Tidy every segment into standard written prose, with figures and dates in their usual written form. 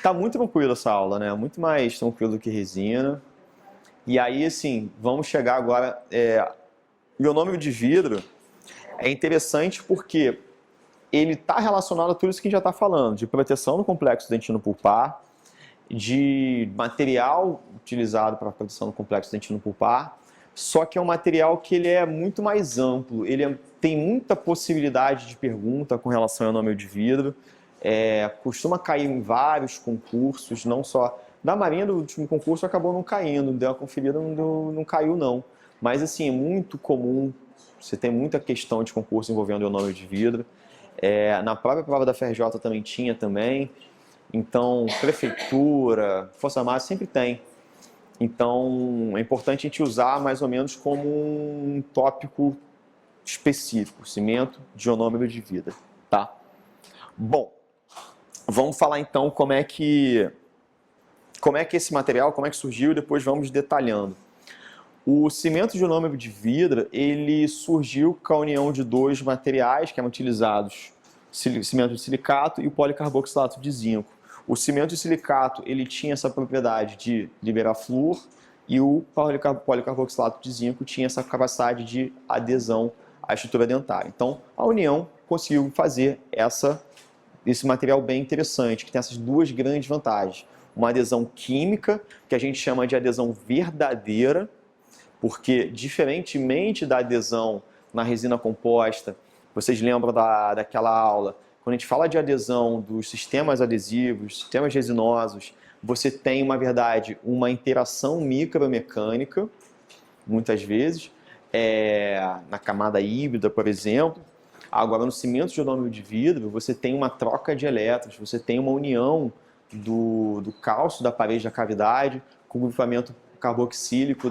Tá muito tranquilo essa aula, né? Muito mais tranquilo do que resina. E aí, assim, vamos chegar agora. Ionômero de vidro é interessante porque ele está relacionado a tudo isso que a gente já está falando, de proteção do complexo dentino pulpar, de material utilizado para a proteção do complexo dentino pulpar, só que é um material que ele é muito mais amplo, tem muita possibilidade de pergunta com relação ao ionômero de vidro, costuma cair em vários concursos, não só da Marinha. Do último concurso acabou não caindo, deu uma conferida, não caiu não, mas assim, é muito comum, você tem muita questão de concurso envolvendo ionômero de vidro. Na própria prova da FRJ também tinha também. Então, prefeitura, Força Armada sempre tem. Então, é importante a gente usar mais ou menos como um tópico específico, cimento de ionômero de vidro, tá? Bom, vamos falar então como é que esse material, como é que surgiu, e depois vamos detalhando. O cimento de ionômero de vidro, ele surgiu com a união de dois materiais que eram utilizados, cimento de silicato e o policarboxilato de zinco. O cimento de silicato, ele tinha essa propriedade de liberar flúor e o policarboxilato de zinco tinha essa capacidade de adesão à estrutura dentária. Então, a união conseguiu fazer esse material bem interessante, que tem essas duas grandes vantagens. Uma adesão química, que a gente chama de adesão verdadeira, porque, diferentemente da adesão na resina composta, vocês lembram daquela aula, quando a gente fala de adesão dos sistemas adesivos, sistemas resinosos, você tem, na verdade, uma interação micromecânica, muitas vezes, na camada híbrida, por exemplo. Agora, no cimento de ionômero de vidro, você tem uma troca de elétrons, você tem uma união do cálcio da parede da cavidade com o grupamento carboxílico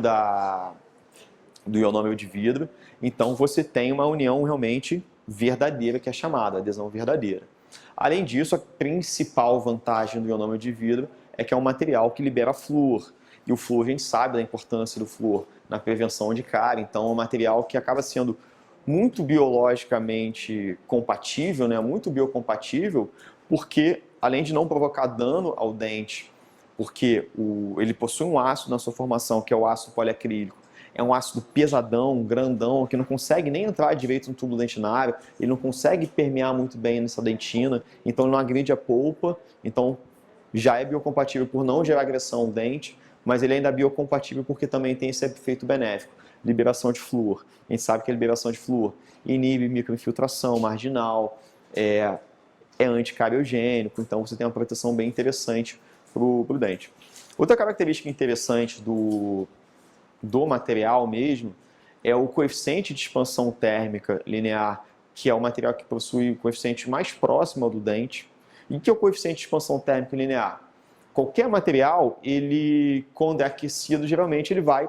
do ionômero de vidro. Então, você tem uma união realmente verdadeira, que é chamada adesão verdadeira. Além disso, a principal vantagem do ionômero de vidro é que é um material que libera flúor. E o flúor, a gente sabe da importância do flúor na prevenção de cárie. Então, é um material que acaba sendo muito biologicamente compatível, né? Muito biocompatível, porque além de não provocar dano ao dente, porque ele possui um ácido na sua formação, que é o ácido poliacrílico. É um ácido pesadão, grandão, que não consegue nem entrar direito no tubo dentinário, ele não consegue permear muito bem nessa dentina, então ele não agride a polpa, então já é biocompatível por não gerar agressão ao dente, mas ele ainda é biocompatível porque também tem esse efeito benéfico, liberação de flúor. A gente sabe que a liberação de flúor inibe microinfiltração marginal, é anticariogênico, então você tem uma proteção bem interessante para o dente. Outra característica interessante do material mesmo é o coeficiente de expansão térmica linear, que é o material que possui o coeficiente mais próximo ao do dente. E que é o coeficiente de expansão térmica linear? Qualquer material, quando é aquecido, geralmente ele vai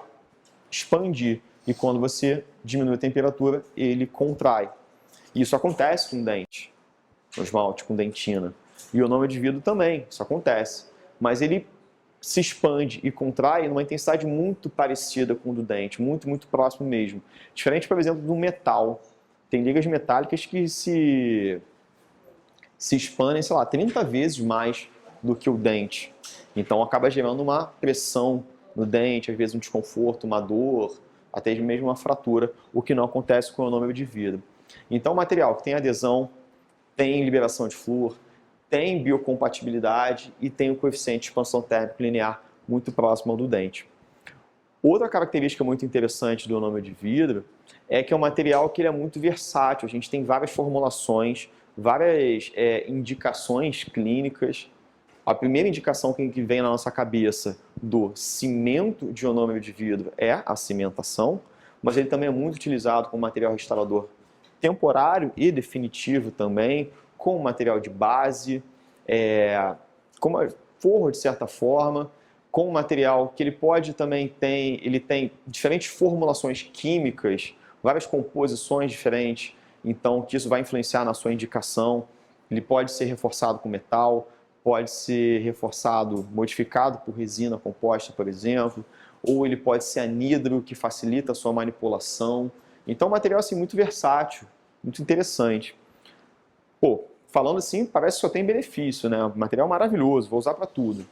expandir. E quando você diminui a temperatura, ele contrai. Isso acontece com dente, com esmalte, com dentina. E o ionômero de vidro também, isso acontece. Mas ele se expande e contrai numa intensidade muito parecida com o do dente, muito, muito próximo mesmo. Diferente, por exemplo, do metal. Tem ligas metálicas que se expandem, sei lá, 30 vezes mais do que o dente. Então acaba gerando uma pressão no dente, às vezes um desconforto, uma dor, até mesmo uma fratura, o que não acontece com o ionômero de vidro. Então o material que tem adesão, tem liberação de flúor, tem biocompatibilidade e tem um coeficiente de expansão térmica linear muito próximo ao do dente. Outra característica muito interessante do ionômero de vidro é que é um material que ele é muito versátil. A gente tem várias formulações, várias indicações clínicas. A primeira indicação que vem na nossa cabeça do cimento de ionômero de vidro é a cimentação, mas ele também é muito utilizado como material restaurador temporário e definitivo também, com material de base, como forro de certa forma, com material que ele pode também ele tem diferentes formulações químicas, várias composições diferentes, então que isso vai influenciar na sua indicação. Ele pode ser reforçado com metal, pode ser reforçado, modificado por resina composta, por exemplo, ou ele pode ser anidro, que facilita a sua manipulação. Então, é um material assim, muito versátil, muito interessante. Pô, falando assim, parece que só tem benefício, né? Material maravilhoso, vou usar para tudo.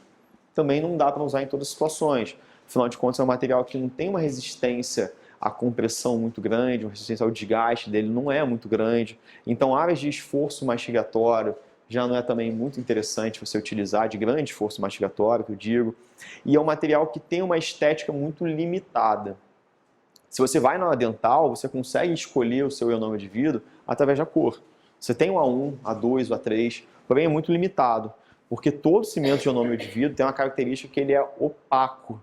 Também não dá para usar em todas as situações. Afinal de contas, é um material que não tem uma resistência à compressão muito grande, uma resistência ao desgaste dele não é muito grande. Então, áreas de esforço mastigatório já não é também muito interessante você utilizar, de grande esforço mastigatório, que eu digo. E é um material que tem uma estética muito limitada. Se você vai na dental, você consegue escolher o seu ionômero de vidro através da cor. Você tem o A1, A2, o A3, porém é muito limitado, porque todo cimento de ionômero de vidro tem uma característica que ele é opaco.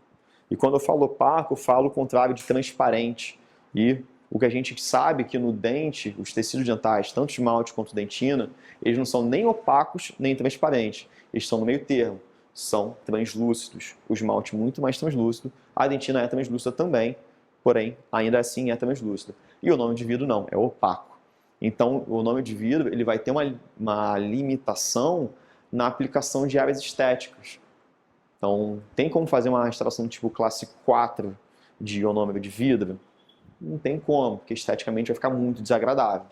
E quando eu falo opaco, eu falo o contrário de transparente. E o que a gente sabe é que no dente, os tecidos dentais, tanto esmalte quanto dentina, eles não são nem opacos nem transparentes. Eles estão no meio termo. São translúcidos. O esmalte muito mais translúcido. A dentina é translúcida também, porém, ainda assim é translúcida. E o ionômero de vidro não, é opaco. Então, o ionômero de vidro ele vai ter uma limitação na aplicação de áreas estéticas. Então, tem como fazer uma restauração tipo classe 4 de ionômero de vidro? Não tem como, porque esteticamente vai ficar muito desagradável,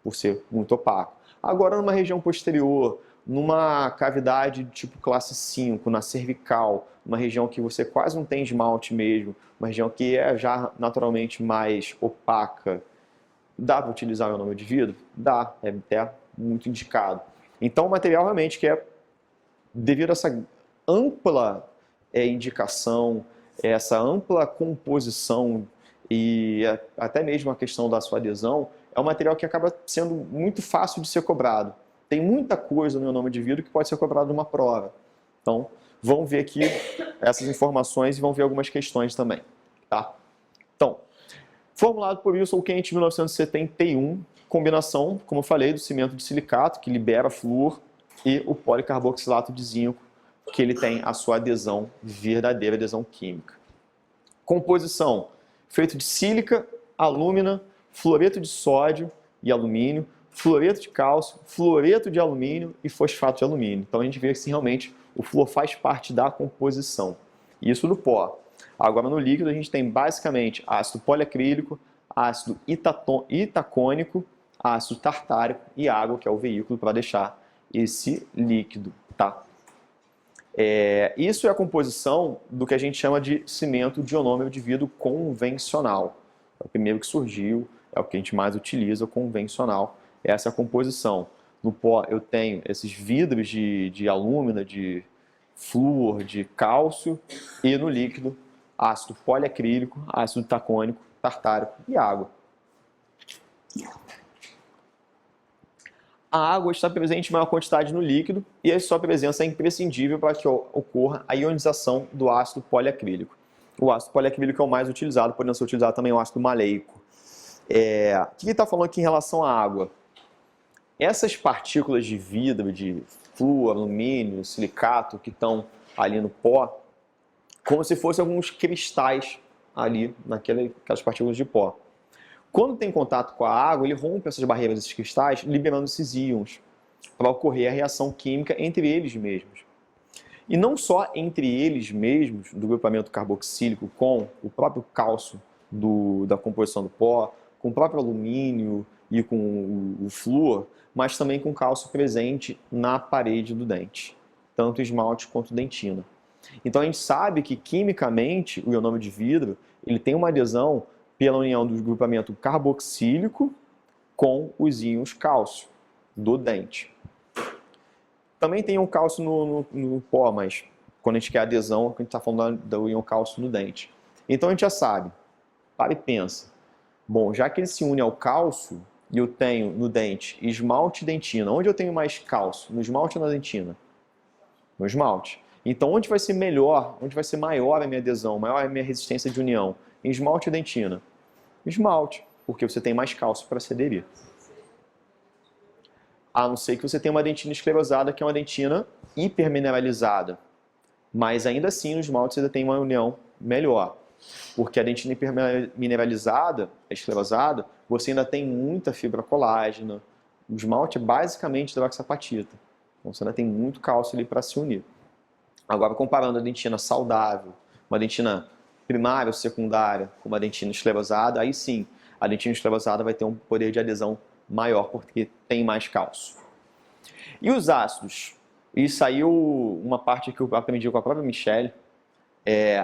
por ser muito opaco. Agora, numa região posterior, numa cavidade tipo classe 5, na cervical, uma região que você quase não tem esmalte mesmo, uma região que é já naturalmente mais opaca, dá para utilizar o ionômero de vidro? Dá, é até muito indicado. Então, o material realmente que é, devido a essa ampla indicação, essa ampla composição e até mesmo a questão da sua adesão, é um material que acaba sendo muito fácil de ser cobrado. Tem muita coisa no ionômero de vidro que pode ser cobrado numa prova. Então, vamos ver aqui essas informações e vamos ver algumas questões também. Tá? Então, formulado por Wilson Kent em 1971, combinação, como eu falei, do cimento de silicato, que libera flúor, e o policarboxilato de zinco, que ele tem a sua adesão verdadeira, adesão química. Composição, feito de sílica, alúmina, fluoreto de sódio e alumínio, fluoreto de cálcio, fluoreto de alumínio e fosfato de alumínio. Então a gente vê que realmente o flúor faz parte da composição. Isso no pó. Agora no líquido a gente tem basicamente ácido poliacrílico, ácido itacônico, ácido tartárico e água, que é o veículo para deixar esse líquido, tá? Isso é a composição do que a gente chama de cimento de ionômero de vidro convencional. É o primeiro que surgiu, é o que a gente mais utiliza, o convencional. Essa é a composição. No pó eu tenho esses vidros de alúmina, de flúor, de cálcio, e no líquido ácido poliacrílico, ácido tacônico, tartárico e água. A água está presente em maior quantidade no líquido e a sua presença é imprescindível para que ocorra a ionização do ácido poliacrílico. O ácido poliacrílico é o mais utilizado, podendo ser utilizado também o ácido maleico. O que ele está falando aqui em relação à água? Essas partículas de vidro, de flúor, alumínio, silicato, que estão ali no pó, como se fossem alguns cristais ali, naquelas partículas de pó. Quando tem contato com a água, ele rompe essas barreiras desses cristais, liberando esses íons, para ocorrer a reação química entre eles mesmos. E não só entre eles mesmos, do grupamento carboxílico com o próprio cálcio da composição do pó, com o próprio alumínio e com o flúor, mas também com cálcio presente na parede do dente, tanto esmalte quanto dentina. Então a gente sabe que quimicamente o ionômero de vidro ele tem uma adesão pela união do grupamento carboxílico com os íons cálcio do dente. Também tem um cálcio no pó, mas quando a gente quer adesão, a gente está falando do íon cálcio no dente. Então a gente já sabe, para e pensa. Bom, já que ele se une ao cálcio, e eu tenho no dente esmalte e dentina, onde eu tenho mais cálcio? No esmalte ou na dentina? No esmalte. Então onde vai ser melhor, onde vai ser maior a minha adesão, maior a minha resistência de união? Em esmalte ou dentina? Esmalte, porque você tem mais cálcio para se aderir. A não ser que você tenha uma dentina esclerosada, que é uma dentina hipermineralizada. Mas ainda assim, no esmalte você ainda tem uma união melhor. Porque a dentina hipermineralizada, a esclerosada, você ainda tem muita fibra colágena. O esmalte é basicamente hidroxapatita. Então você ainda tem muito cálcio ali para se unir. Agora, comparando a dentina saudável, uma dentina primária ou secundária com uma dentina esclerosada, aí sim, a dentina esclerosada vai ter um poder de adesão maior porque tem mais cálcio. E os ácidos? E saiu uma parte que eu aprendi com a própria Michelle.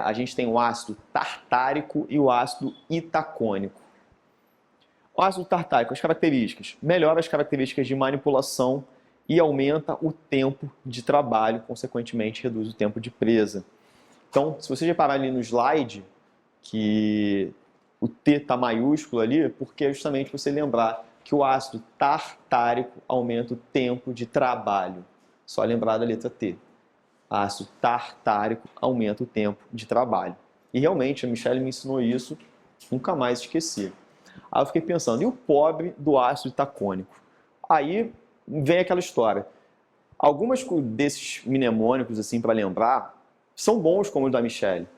A gente tem o ácido tartárico e o ácido itacônico. O ácido tartárico, as características. Melhora as características de manipulação e aumenta o tempo de trabalho, consequentemente reduz o tempo de presa. Então, se você reparar ali no slide, que o T está maiúsculo ali, porque é justamente você lembrar que o ácido tartárico aumenta o tempo de trabalho. Só lembrar da letra T. Ácido tartárico aumenta o tempo de trabalho. E realmente a Michelle me ensinou isso, nunca mais esqueci. Aí eu fiquei pensando, e o pobre do ácido itacônico? Aí vem aquela história. Algumas desses mnemônicos, assim, para lembrar, são bons, como os da Michelle.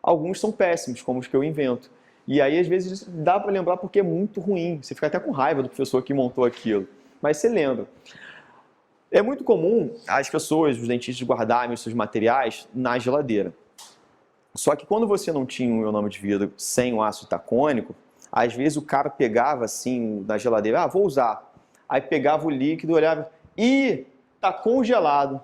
Alguns são péssimos, como os que eu invento. E aí, às vezes, dá para lembrar porque é muito ruim. Você fica até com raiva do professor que montou aquilo. Mas você lembra. É muito comum as pessoas, os dentistas, guardarem os seus materiais na geladeira. Só que quando você não tinha o ionômero de vidro sem o ácido itacônico, às vezes o cara pegava assim na geladeira, vou usar. Aí pegava o líquido e olhava, tá congelado.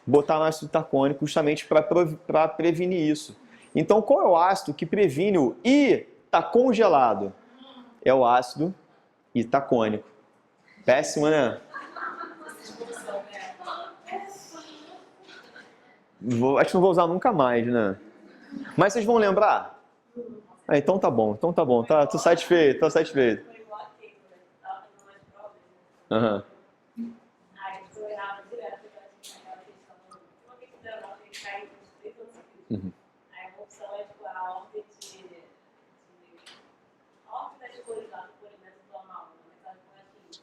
Botar no ácido itacônico justamente para prevenir isso. Então, qual é o ácido que previne o tá congelado? É o ácido itacônico. Péssimo, né? Acho que não vou usar nunca mais, né? Mas vocês vão lembrar? Então tá bom, tô satisfeito, Uhum. Uhum. Aí a opção é tipo a ordem de ordem das cores lá do polimento do amálgama, mas assim.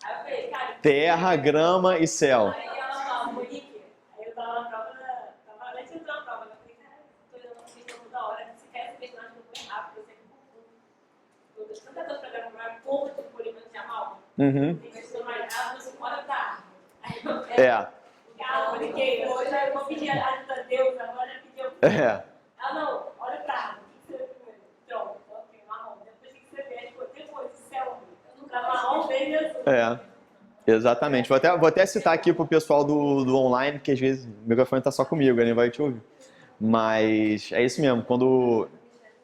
Aí eu falei, cara, terra, grama e céu. Aí ela fala, Monique, aí eu tava na prova, tava antes de entrar na prova, eu falei, cara, tô olhando uma questão toda hora, se quer essa questão, acho que eu vou errar, porque eu sempre confundo. Eu tanta coisa pra gravar, como de polimento de amálgama. Tem questão mais rápida, você pode estar. Aí eu calma, Monique, hoje eu vou pedir a ajuda a Deus, agora eu pedi não, olha pra água, o que você vê primeiro? Pronto, ok, marrom. Depois que você vê, depois o céu, nunca marrom, verde azul. Exatamente. Vou até citar aqui pro pessoal do online, que às vezes o microfone tá só comigo, ele vai te ouvir. Mas é isso mesmo, quando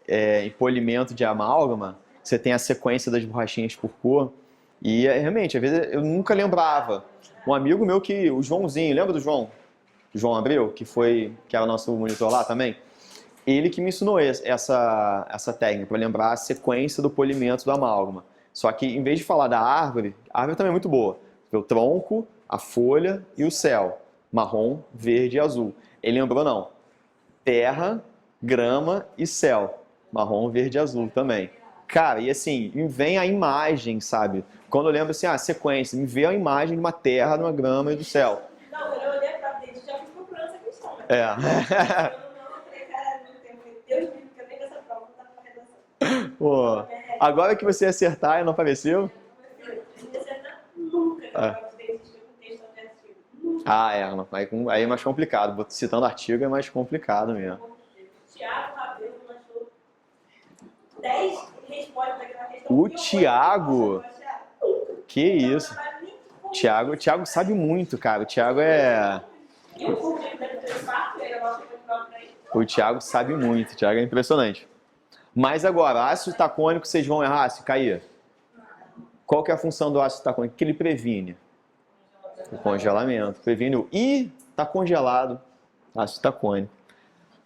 em polimento de amálgama, você tem a sequência das borrachinhas por cor, e realmente, às vezes eu nunca lembrava. Um amigo meu o Joãozinho, lembra do João? O João Abreu, que era o nosso monitor lá também? Ele que me ensinou essa técnica, para lembrar a sequência do polimento do amálgama. Só que, em vez de falar da árvore, a árvore também é muito boa. O tronco, a folha e o céu. Marrom, verde e azul. Ele lembrou, não. Terra, grama e céu. Marrom, verde e azul também. Cara, e assim, me vem a imagem, sabe? Quando eu lembro assim, sequência, me vê a imagem de uma terra, de uma grama e do céu. Não, eu olhei pra dentro e já fiz procurando essa questão. Deus me livre, que eu nem dessa prova, não tá com a redação. Pô, agora que você ia acertar e não apareceu? Não acertar nunca, que eu tenho um texto artigo. Aí é mais complicado. Citando artigo é mais complicado mesmo. Tiago Rabelo achou 10 respostas daquela questão. O Tiago? Que isso? Tiago sabe muito, cara. O Tiago O Tiago sabe muito. O Tiago é impressionante. Mas agora, ácido itacônico, vocês vão errar se cair? Qual que é a função do ácido itacônico? Que ele previne o congelamento. Previne tá congelado, ácido itacônico.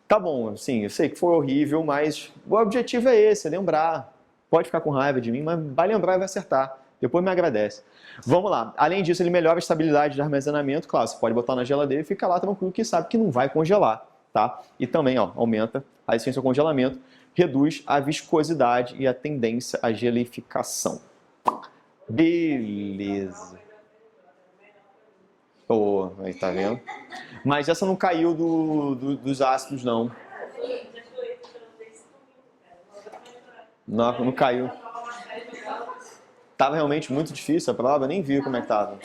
Tá bom, sim, eu sei que foi horrível, mas o objetivo é esse, é lembrar. Pode ficar com raiva de mim, mas vai lembrar e vai acertar. Depois me agradece. Vamos lá. Além disso, ele melhora a estabilidade de armazenamento. Claro, você pode botar na geladeira e ficar lá tranquilo que sabe que não vai congelar, tá? E também, aumenta a resistência ao congelamento, reduz a viscosidade e a tendência à gelificação. Beleza. Aí tá vendo? Mas essa não caiu dos ácidos, não. Não caiu. Tava realmente muito difícil a prova, nem vi como é que tava.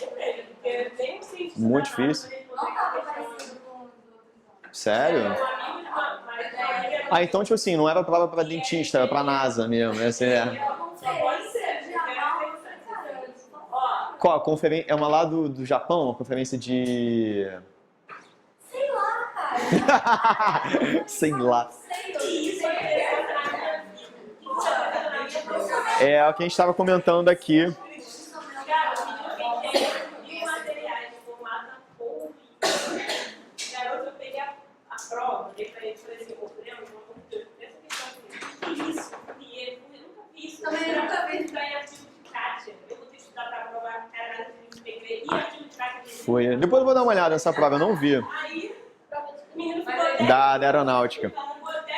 Muito difícil. Sério? Então, tipo assim, não era prova pra dentista, era pra NASA mesmo. Essa Qual a conferência? É uma lá do Japão, uma conferência de... Sei lá, cara. Sei lá. Sei, Isso é É o que a gente estava comentando aqui. Cara, o vídeo que tem de materiais de formato ou garoto, eu peguei a prova, dei pra ele e falei assim, pô, lembra? Essa questão aqui, que isso? E ele, eu nunca vi isso. Também nunca vi. Isso daí é artigo de Kátia. Eu vou ter que estudar pra provar caralho de PV e artigo de Kátia. Foi. Depois eu vou dar uma olhada nessa prova, eu não vi. Aí, o menino ficou Da aeronáutica.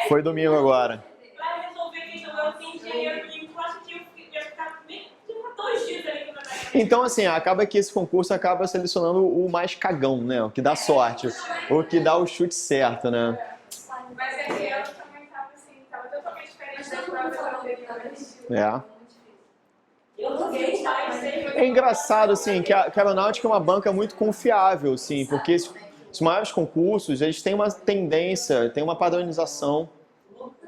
Foi domingo agora. pra resolver a questão, eu tenho engenheiro químico, eu acho que eu ia ficar bem, tipo, 2 dias ali com a Então, assim, acaba que esse concurso acaba selecionando o mais cagão, né? O que dá sorte. O que dá o chute certo, né? Mas esse ano também tava assim, tava totalmente diferente da prova que eu fiz. É. Eu não sei, mas sei. É engraçado, assim, que a aeronáutica é uma banca muito confiável, assim, porque os maiores concursos, eles têm uma tendência, têm uma padronização.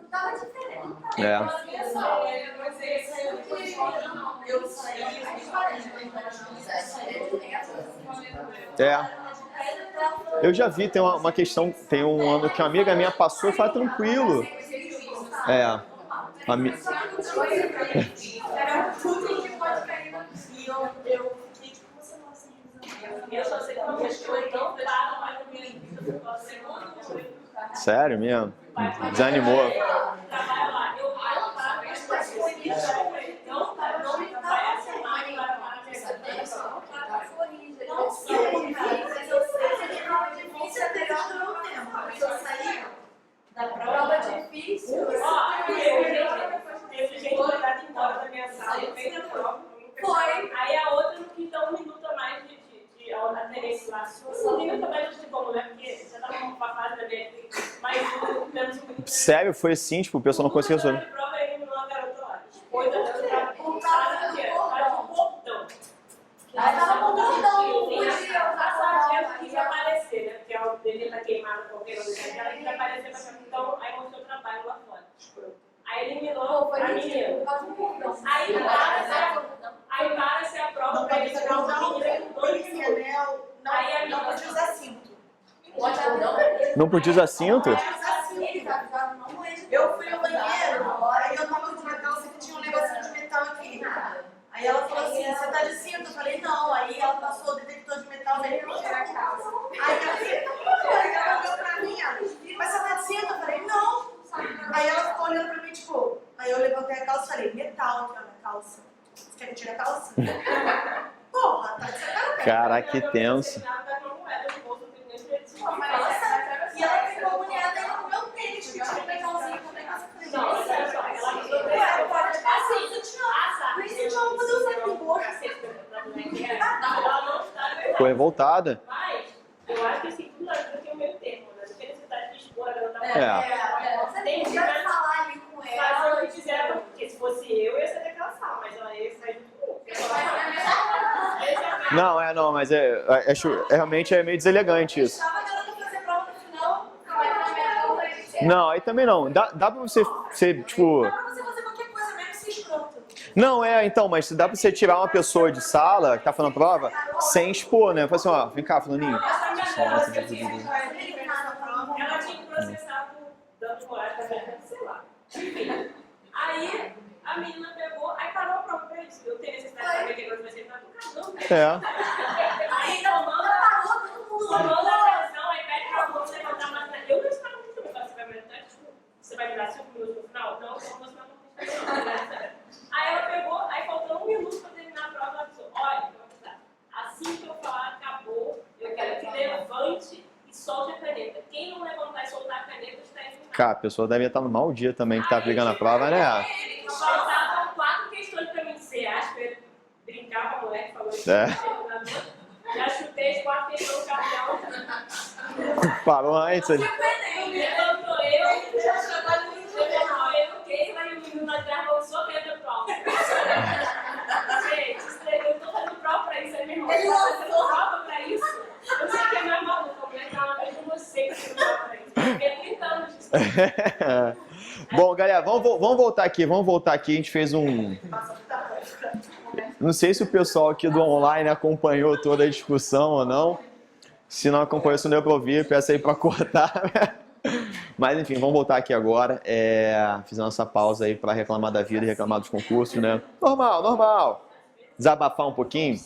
Tava diferente. É. Olha só, mas esse ano Eu saí mais parente, Eu já vi, tem uma questão, tem um ano que uma amiga minha passou e foi tranquilo. É. era tudo que pode cair no e eu fiquei tipo, você não assim. Eu só sei que uma vez que eu tão claro, mas eu me segundo. Sério mesmo? Desanimou. Trabalho lá, eu paro, mas não vai assinar e vai para a Não sei, mas eu sei que a prova difícil é melhor do meu tempo. Mas eu saí da prova difícil. Ó, teve gente mandada embora da minha sala, fez a prova. Foi. Aí a outra não quis dar 1 minuto a mais de aderência lá. 1 minuto a mais de como, né? Porque já tava com uma fase da BR, mais menos 1 minuto. Sério, foi assim, tipo, o pessoal não conseguiu resolver. Prova ele eliminou a garota lá. Expôs a garota pra puxar do quê? Faz um portão. Aí tava com bordão, não Sim, podia a usar sargento bordão. quis aparecer, né? Porque o dele tá queimado, qualquer coisa. Ela quis aparecer pra cá. Então, aí mostrou o trabalho lá fora. Aí eliminou a menina. Aí para-se a prova pra ele tirar uma menina com 2 minutos. Aí a Não menina podia usar cinto. Não podia usar cinto? Eu fui no banheiro, aí eu tava com uma calça que tinha um negocinho de metal aqui. Aí ela falou assim, você tá de cinto? Eu falei, não. Aí ela passou o detector de metal dele pra tirar a calça. Aí ela olhou pra mim, mas você tá de cinto? Eu falei, não. Aí ela ficou olhando pra mim, tipo, aí eu levantei a calça e falei, metal aqui, ó, na calça. Você quer que eu tire a calça? Porra, tá de sacanagem. Caraca, que tenso. E ela ficou agoniada ainda com o meu tênis, que tinha um metalzinho com o negócio. Ficou revoltada. Mas, eu acho que assim, tudo aquilo tem o meio termo, né? Não tem necessidade de expor a garota. Você tem que falar ali com Fazer ela. o que quiser, porque se fosse eu ia ser daquela sala, mas ela ia sair do cu. Não, mas realmente é meio deselegante isso. Estava querendo fazer prova no final, Não, aí também não. Dá pra você tipo... dá pra você fazer qualquer coisa, mesmo ser escroto. Não, então, mas dá pra você tirar uma pessoa de sala que tá fazendo prova sem expor, né? Fala assim, ó, vem cá, fulaninho. Ela tinha que processar por dano moral, sei lá. Enfim. Aí a menina pegou, aí parou a prova pra isso. Eu tenho necessidade de saber que agora vai ser pra cagão. É. Aí tomando a atenção, aí pede pra você levantar mais. Eu não estava muito bem, você vai meditar, tipo, você vai me dar 5 minutos no final? Não, você vai me. Aí ela pegou, aí faltou 1 minuto pra terminar a prova, ela disse, olha, assim que eu falar, acabou, eu quero que levante e solte a caneta. Quem não levantar e soltar a caneta está eliminado. Cara, a pessoa deve estar no mau dia também que tá aplicando a prova, né? Faltavam 4 questões pra mim. Você acha que eu ia brincar com a mulher que falou isso? Já chutei as 4 questões do cartão. Parou antes. Levantou eu, já chamado o Keila e o menino na terra falou, só dentro da prova. Gente, eu tô fazendo prova pra isso, é meu irmão. Ele tá fazendo prova pra isso. Eu sei que é mais maluco, a mulher tá lá mesmo com você que fazendo prova pra isso. Porque 30 anos disso. Bom, galera, vamos voltar aqui. A gente fez um... Não sei se o pessoal aqui do online acompanhou toda a discussão ou não. Se não acompanhou, se não deu para ouvir, peço aí para cortar. Mas enfim, vamos voltar aqui agora. Fizemos essa pausa aí para reclamar da vida e reclamar dos concursos, né? Normal, normal. Desabafar um pouquinho.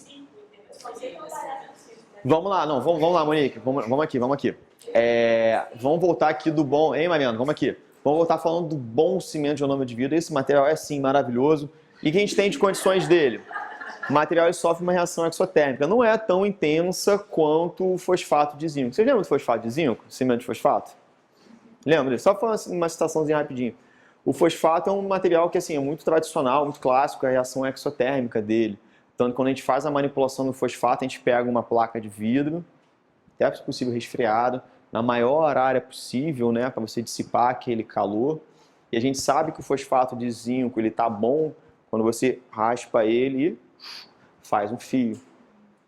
Vamos lá, não, vamos lá, Monique. Vamos aqui. Vamos voltar aqui do bom. Hein, Mariano? Vamos aqui. Vamos voltar falando do bom cimento de ionômero de vidro. Esse material é, sim, maravilhoso. E o que a gente tem de condições dele? O material sofre uma reação exotérmica. Não é tão intensa quanto o fosfato de zinco. Vocês lembram do fosfato de zinco? Cimento de fosfato? Lembra? Só falando uma citaçãozinha rapidinho. O fosfato é um material que assim, é muito tradicional, muito clássico, a reação exotérmica dele. Tanto que quando a gente faz a manipulação do fosfato, a gente pega uma placa de vidro, até se possível resfriado, na maior área possível, né, para você dissipar aquele calor. E a gente sabe que o fosfato de zinco, ele tá bom quando você raspa ele e faz um fio.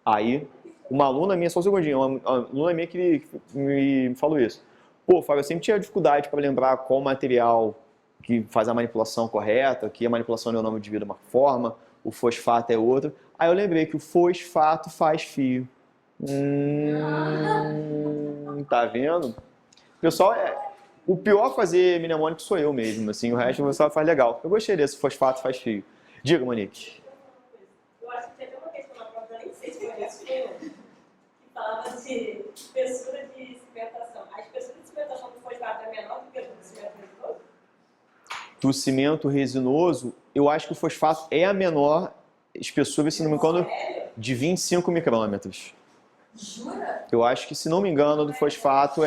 Aí, uma aluna minha, só um segundinho, uma aluna minha que me falou isso. Pô, Fábio, eu sempre tinha dificuldade para lembrar qual material que faz a manipulação correta, que a manipulação do ionômero de vidro é uma forma, o fosfato é outra. Aí eu lembrei que o fosfato faz fio. Tá vendo? Pessoal, o pior fazer mnemônico sou eu mesmo, assim, o resto o pessoal faz legal. Eu gostei desse, fosfato faz fio. Diga, Monique. Eu acho que teve uma questão na prova, eu nem sei se foi isso, que falava de espessura de cimentação. A espessura de cimentação do fosfato é menor do que a do cimento resinoso? Do cimento resinoso, eu acho que o fosfato é a menor espessura, se não me engano, de 25 micrômetros. Jura? Eu acho que, se não me engano, do fosfato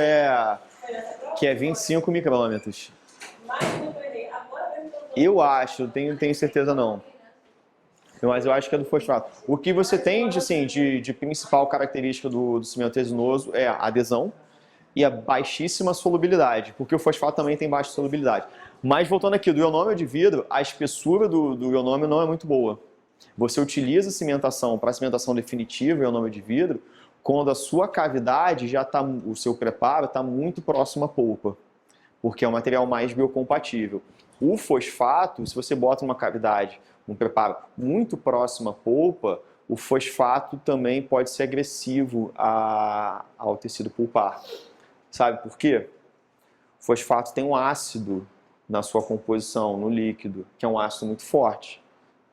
que é 25 micrômetros. Mas não foi errei. Agora mesmo que Eu acho, tenho certeza não. Mas eu acho que é do fosfato. O que você tem de principal característica do cimento resinoso é a adesão e a baixíssima solubilidade, porque o fosfato também tem baixa solubilidade. Mas voltando aqui, do ionômero de vidro, a espessura do ionômero não é muito boa. Você utiliza a cimentação para a cimentação definitiva, ionômero de vidro, quando a sua cavidade já está, o seu preparo está muito próximo à polpa, porque é um material mais biocompatível. O fosfato, se você bota uma cavidade, um preparo muito próximo à polpa, o fosfato também pode ser agressivo ao tecido pulpar. Sabe por quê? O fosfato tem um ácido na sua composição, no líquido, que é um ácido muito forte,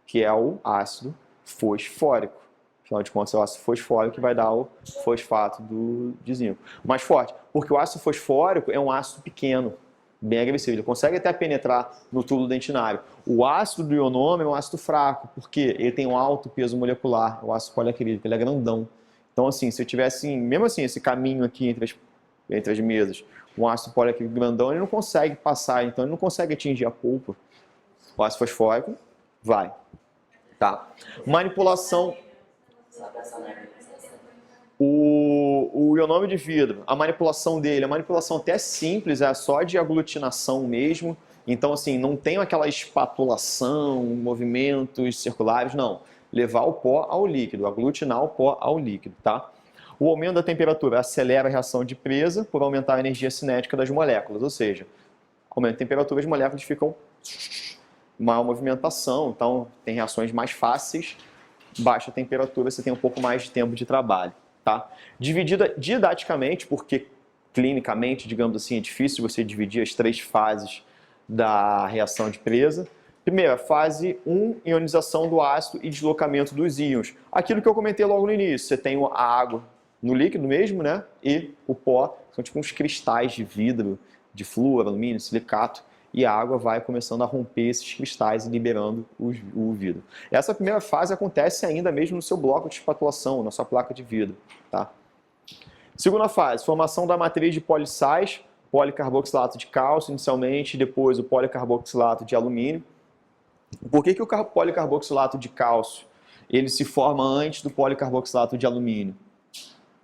que é o ácido fosfórico. Afinal de contas, é o ácido fosfórico que vai dar o fosfato de zinco. Mais forte, porque o ácido fosfórico é um ácido pequeno, bem agressivo. Ele consegue até penetrar no túbulo dentinário. O ácido do ionômero é um ácido fraco, porque ele tem um alto peso molecular, o ácido poliacrílico, ele é grandão. Então, assim, se eu tivesse, mesmo assim, esse caminho aqui entre as mesas, um ácido poliacrílico grandão, ele não consegue passar, então ele não consegue atingir a polpa. O ácido fosfórico vai. Tá. Manipulação. O ionômero de vidro, a manipulação dele, a manipulação até simples, é só de aglutinação mesmo. Então, assim, não tem aquela espatulação, movimentos circulares, não. Levar o pó ao líquido, aglutinar o pó ao líquido, tá? O aumento da temperatura acelera a reação de presa por aumentar a energia cinética das moléculas, ou seja, aumenta a temperatura, as moléculas ficam maior movimentação, então tem reações mais fáceis, baixa temperatura, você tem um pouco mais de tempo de trabalho. Tá? Dividida didaticamente, porque clinicamente, digamos assim, é difícil você dividir as 3 fases da reação de presa. Primeira, fase 1, ionização do ácido e deslocamento dos íons. Aquilo que eu comentei logo no início, você tem a água no líquido mesmo, né? E o pó, são tipo uns cristais de vidro, de flúor, alumínio, silicato, e a água vai começando a romper esses cristais e liberando o vidro. Essa primeira fase acontece ainda mesmo no seu bloco de espatulação, na sua placa de vidro. Tá? Segunda fase, formação da matriz de polissais, policarboxilato de cálcio inicialmente, depois o policarboxilato de alumínio. Por que o policarboxilato de cálcio ele se forma antes do policarboxilato de alumínio?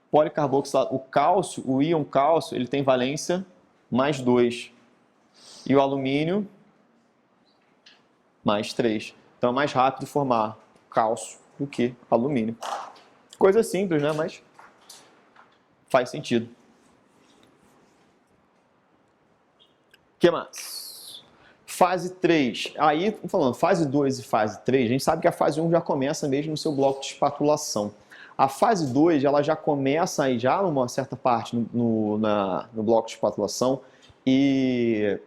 Policarboxilato, o cálcio, o íon cálcio, ele tem valência mais 2. E o alumínio, mais 3. Então é mais rápido formar cálcio do que alumínio. Coisa simples, né? Mas faz sentido. O que mais? Fase 3, aí, falando, fase 2 e fase 3, a gente sabe que a fase 1 já começa mesmo no seu bloco de espatulação. A fase 2, ela já começa aí já numa certa parte no bloco de espatulação e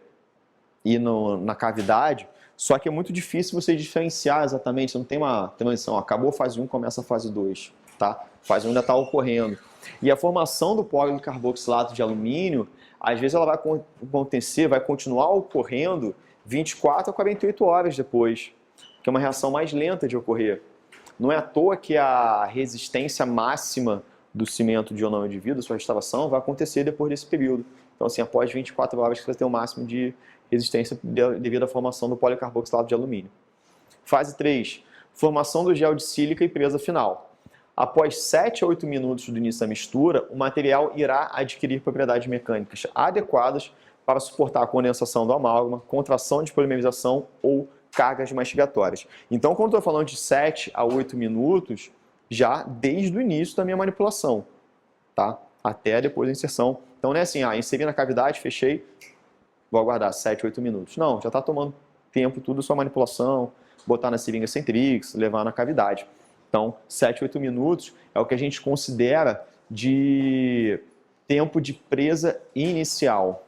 na cavidade, só que é muito difícil você diferenciar exatamente, você não tem uma lição, acabou a fase 1, começa a fase 2, tá? A fase 1 ainda está ocorrendo. E a formação do policarboxilato de alumínio, às vezes ela vai acontecer, vai continuar ocorrendo 24 a 48 horas depois, que é uma reação mais lenta de ocorrer. Não é à toa que a resistência máxima do cimento de ionômero de vidro, sua restauração, vai acontecer depois desse período. Então, assim, após 24 horas que você tem o máximo de resistência devido à formação do policarboxilato de alumínio. Fase 3, formação do gel de sílica e presa final. Após 7 a 8 minutos do início da mistura, o material irá adquirir propriedades mecânicas adequadas para suportar a condensação do amálgama, contração de polimerização ou cargas mastigatórias. Então, quando eu estou falando de 7 a 8 minutos, já desde o início da minha manipulação, tá? Até depois da inserção. Então, não é assim, inseri na cavidade, fechei, vou aguardar 7 a 8 minutos. Não, já está tomando tempo tudo sua manipulação, botar na seringa Centrix, levar na cavidade. Então, 7 a 8 minutos é o que a gente considera de tempo de presa inicial.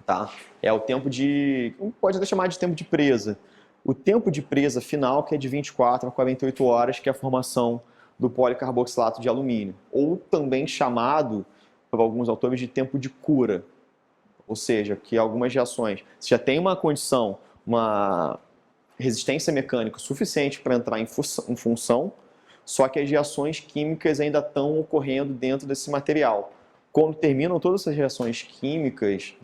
Tá? É o tempo de... pode até chamar de tempo de presa. O tempo de presa final, que é de 24 a 48 horas, que é a formação do policarboxilato de alumínio. Ou também chamado, por alguns autores, de tempo de cura. Ou seja, que algumas reações... Você já tem uma condição, uma resistência mecânica suficiente para entrar em função, só que as reações químicas ainda estão ocorrendo dentro desse material. Quando terminam todas essas reações químicas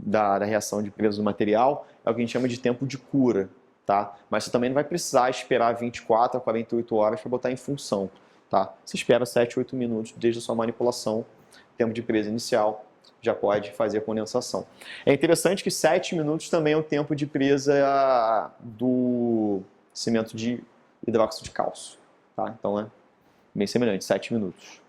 da reação de presa do material, é o que a gente chama de tempo de cura, tá? Mas você também não vai precisar esperar 24 a 48 horas para botar em função, tá? Você espera 7 a 8 minutos desde a sua manipulação, tempo de presa inicial, já pode fazer a condensação. É interessante que 7 minutos também é o tempo de presa do cimento de hidróxido de cálcio, tá? Então é bem semelhante, 7 minutos.